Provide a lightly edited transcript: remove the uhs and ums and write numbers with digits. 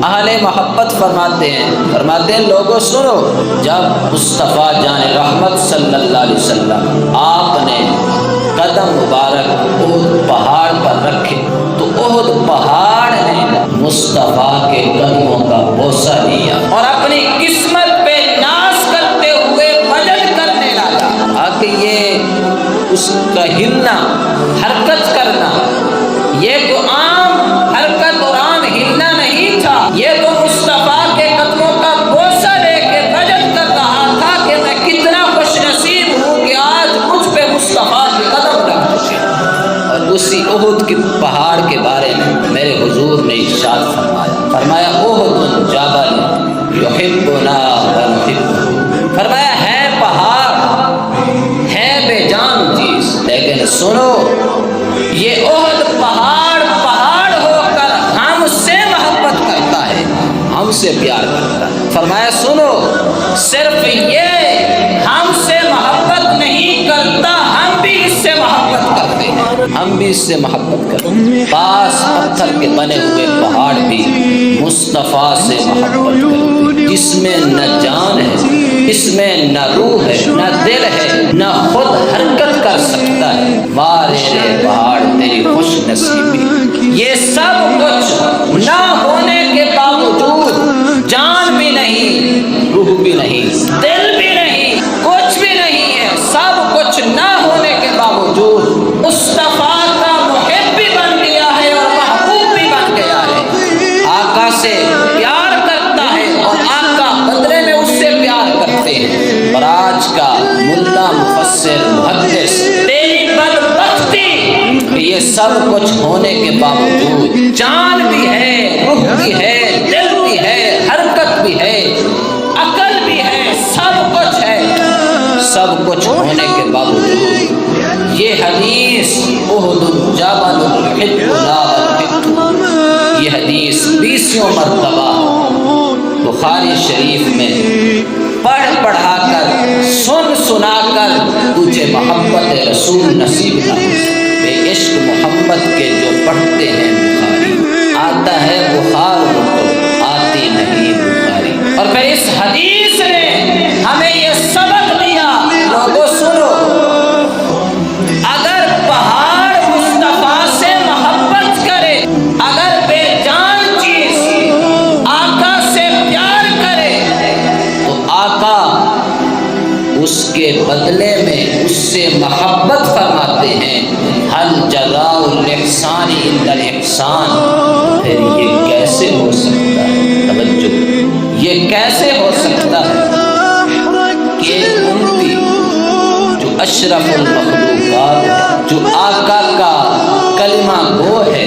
اہل محبت فرماتے ہیں لوگوں سنو، جب مصطفیٰ جان رحمت صلی اللہ علیہ وسلم آپ نے قدم مبارک احد پہاڑ پر رکھے تو احد پہاڑ نے مصطفیٰ کے قدموں کا بوسہ لیا اور اپنی قسمت پہ ناز کرتے ہوئے وجد کرنے لگا کہ یہ اس کا ہلنا، حرکت کرنا، یہ تو عام حرکت اور عام ہلنا نہیں تھا، یہ تو مصطفیٰ کے قدموں کا بوسہ لے کے وجد کر رہا تھا کہ میں کتنا خوش نصیب ہوں کہ آج مجھ پہ مصطفیٰ کے قدم رکھ چکے۔ اور اسی احد کے پہاڑ کے بارے میں میرے حضور نے ارشاد فرمایا احد جبل یحبنا ونحبہ، فرمایا ہے پہاڑ، ہے بے جان چیز، لیکن سنو یہ احد پہاڑ ہو کر ہم سے محبت کرتا ہے، ہم سے پیار کرتا ہے۔ فرمایا سنو صرف یہ ہم سے محبت نہیں کرتا، ہم بھی اس سے محبت کرتے ہیں، ہم بھی اس سے محبت کرتے ہیں۔ پاس پتھر کے بنے ہوئے پہاڑ بھی مصطفیٰ سے محبت کرتے ہیں، جس میں نہ جان ہے، اس میں نہ روح ہے، نہ دل ہے، نہ خود حرکت کر سکتا ہے، وارے پہاڑ تیری خوش نصیبی، یہ سب کچھ نہ ہونے کے باوجود جان بھی نہیں، روح بھی نہیں، دل بھی نہیں، کچھ بھی نہیں ہے، سب کچھ نہ ہونے کے باوجود مصطفیٰ کا محب بھی بن گیا ہے اور محبوب بھی بن گیا ہے، آقا سے پیار کرتا ہے اور آقا بدلے میں اس سے پیار کرتے ہیں۔ اور آج کا ملا، مفسر، محدث، تیری بدبختی یہ سب کچھ ہونے کے باوجود جان بھی ہے، روح بھی ہے، دل بھی ہے، حرکت بھی ہے، عقل بھی ہے، سب کچھ ہے، سب کچھ ہونے کے باوجود یہ حدیث احد جبل یحبنا ونحبہ، یہ حدیث 20 مرتبہ بخاری شریف میں پڑھا کر، سنا کر تجھے محبت رسول نصیب نہ ہو۔ بے عشق محمد کے جو پڑھتے ہیں بخاری، آتا ہے بخار ان کو، آتی نہیں بخاری۔ اور پھر اس حدیث نے ہمیں یہ سبق دیا، لوگوں سنو، اگر پہاڑ مصطفیٰ سے محبت کرے، اگر بے جان چیز آقا سے پیار کرے تو آقا اس کے بدلے میں اس سے محبت فرماتے ہیں، حل جزاء الاحسان الا الاحسان۔ پھر یہ کیسے ہو سکتا ہے؟ توجہ، یہ کیسے ہو سکتا ہے کہ امتی جو اشرف المخلوقات ہے، جو آقا کا کلمہ گو ہے،